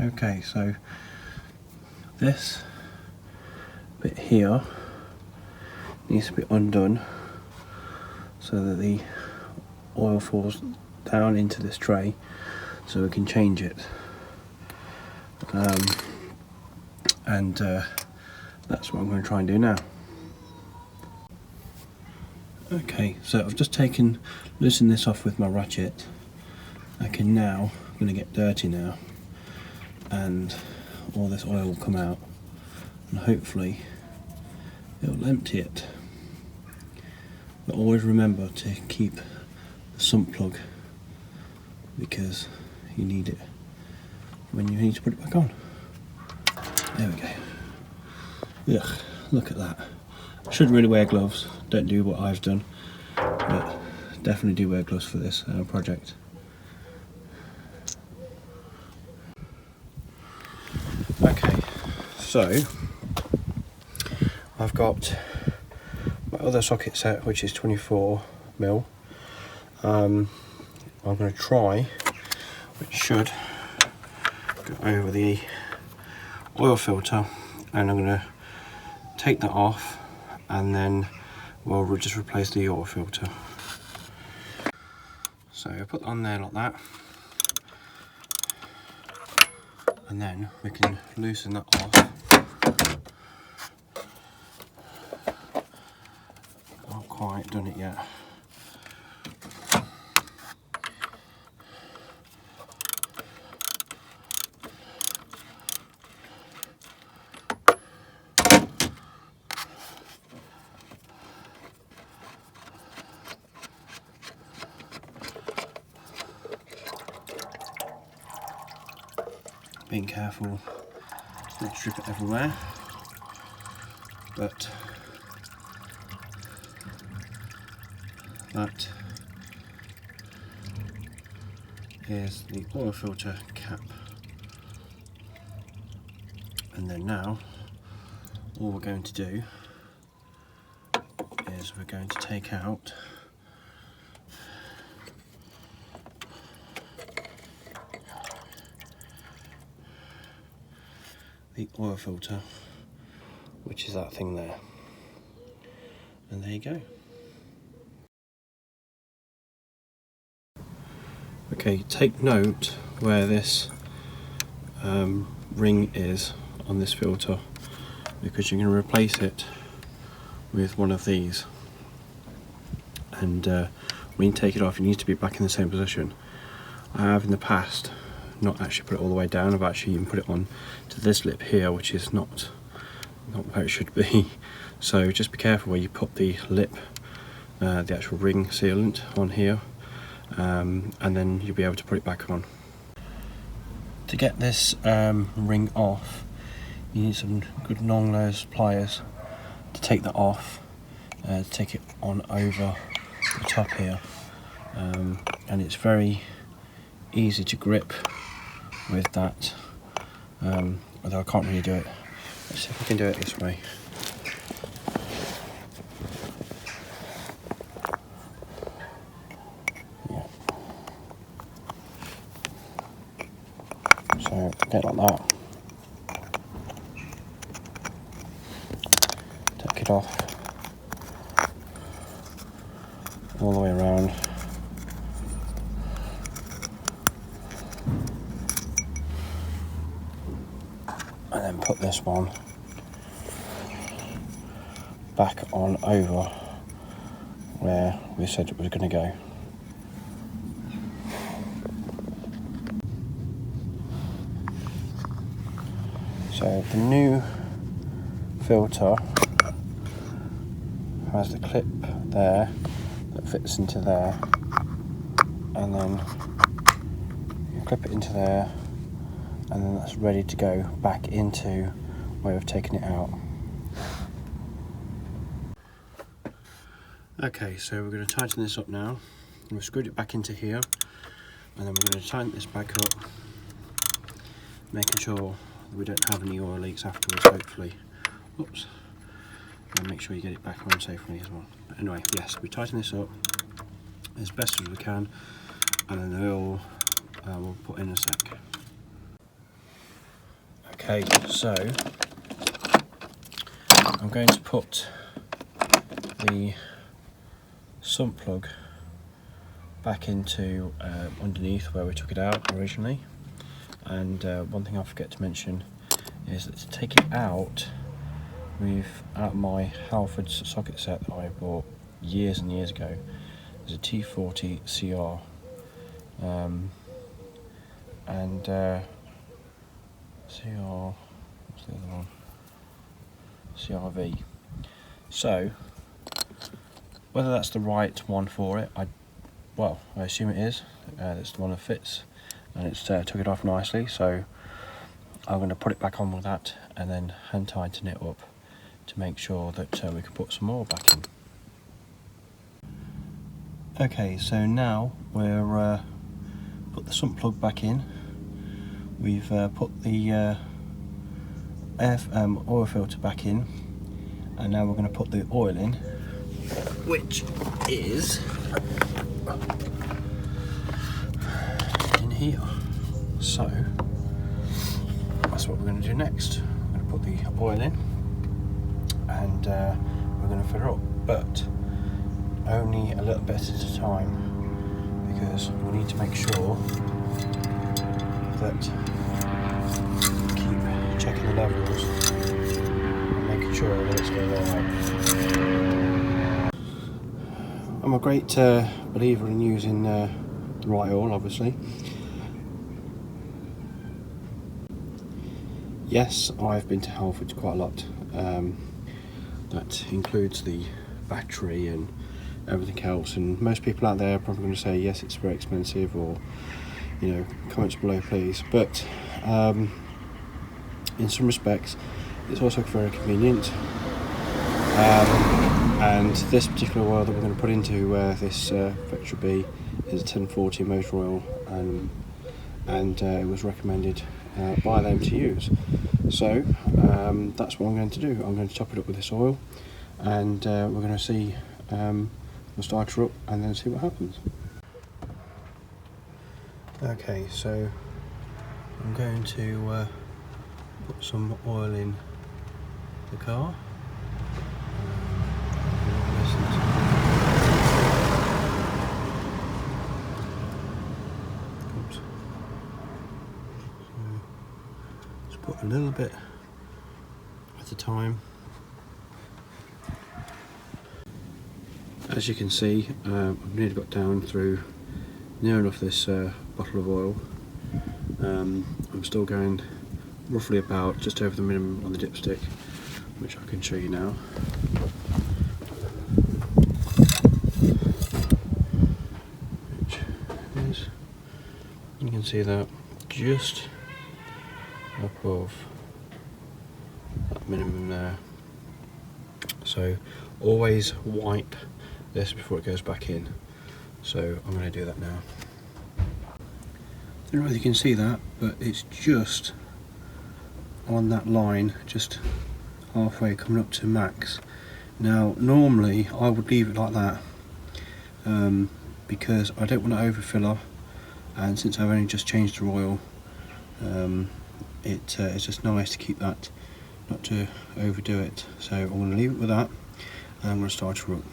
Okay, so this bit here needs to be undone so that the oil falls down into this tray so we can change it. That's what I'm going to try and do now. Okay, so I've just loosened this off with my ratchet. I'm going to get dirty now, and all this oil will come out, and hopefully it will empty it. But always remember to keep the sump plug, because you need it when you need to put it back on. There we go. Ugh, look at that. I shouldn't really wear gloves, don't do what I've done, but definitely do wear gloves for this project. Okay, so I've got my other socket set, which is 24mm. I'm going to try, which should go over the oil filter, and I'm going to take that off, and then we'll just replace the oil filter. So I put that on there like that, and then we can loosen that off. Not quite done it yet. Being careful not to drip it everywhere, but that is the oil filter cap. And then now all we're going to do is we're going to take out the oil filter, which is that thing there, and there you go. Okay, take note where this ring is on this filter, because you're going to replace it with one of these, and when you take it off, it needs to be back in the same position. I have in the past not actually put it all the way down. I've actually even put it on to this lip here, which is not where it should be. So just be careful where you put the lip, the actual ring sealant on here, and then you'll be able to put it back on. To get this ring off, you need some good long nose pliers to take that off, to take it on over the top here, and it's very easy to grip with that, although I can't really do it. Let's see if I can do it this way. Yeah. So get like that. Take it off all the way around. And then put this one back on over where we said it was going to go. So the new filter has the clip there that fits into there, and then you clip it into there, and then that's ready to go back into where we've taken it out. Okay, so we're going to tighten this up now. We've screwed it back into here, and then we're going to tighten this back up, making sure we don't have any oil leaks afterwards, hopefully. Oops. And make sure you get it back on safely as well. But anyway, yes, we tighten this up as best as we can, and then the oil we'll put in a sec. Okay, so I'm going to put the sump plug back into underneath where we took it out originally. And one thing I forget to mention is that to take it out, out of my Halford socket set that I bought years and years ago, there's a T40 CR and CR, what's the other one? CRV. So whether that's the right one for it, I assume it is. That's the one that fits, and it's took it off nicely. So I'm going to put it back on with that, and then hand tighten it up to make sure that we can put some more back in. Okay, so now we're put the sump plug back in. We've put the oil filter back in, and now we're going to put the oil in, which is in here. So that's what we're going to do next. We're going to put the oil in, and we're going to fill her up, but only a little bit at a time, because we need to make sure that we keep checking the levels and making sure that it's going alright. I'm a great believer in using the right oil, obviously. Yes, I've been to Halford quite a lot. That includes the battery and everything else, and most people out there are probably going to say yes, it's very expensive, or comments below please, but in some respects it's also very convenient, and this particular oil that we're going to put into this Vectra B is a 1040 motor oil, and it was recommended by them to use. So that's what I'm going to do. I'm going to top it up with this oil, and we're going to see, we'll start her up and then see what happens. Okay, so I'm going to put some oil in the car. Oops. So just put a little bit at a time. As you can see, I've nearly got down through near enough this bottle of oil. I'm still going roughly about just over the minimum on the dipstick, which I can show you now. Which is, you can see that just above that minimum there. So always wipe this before it goes back in. So I'm going to do that now. I don't know whether you can see that, but it's just on that line, just halfway coming up to max. Now normally I would leave it like that, because I don't want to overfill her, and since I've only just changed the oil, it's just nice to keep that, not to overdo it. So I'm going to leave it with that, and I'm going to start her up.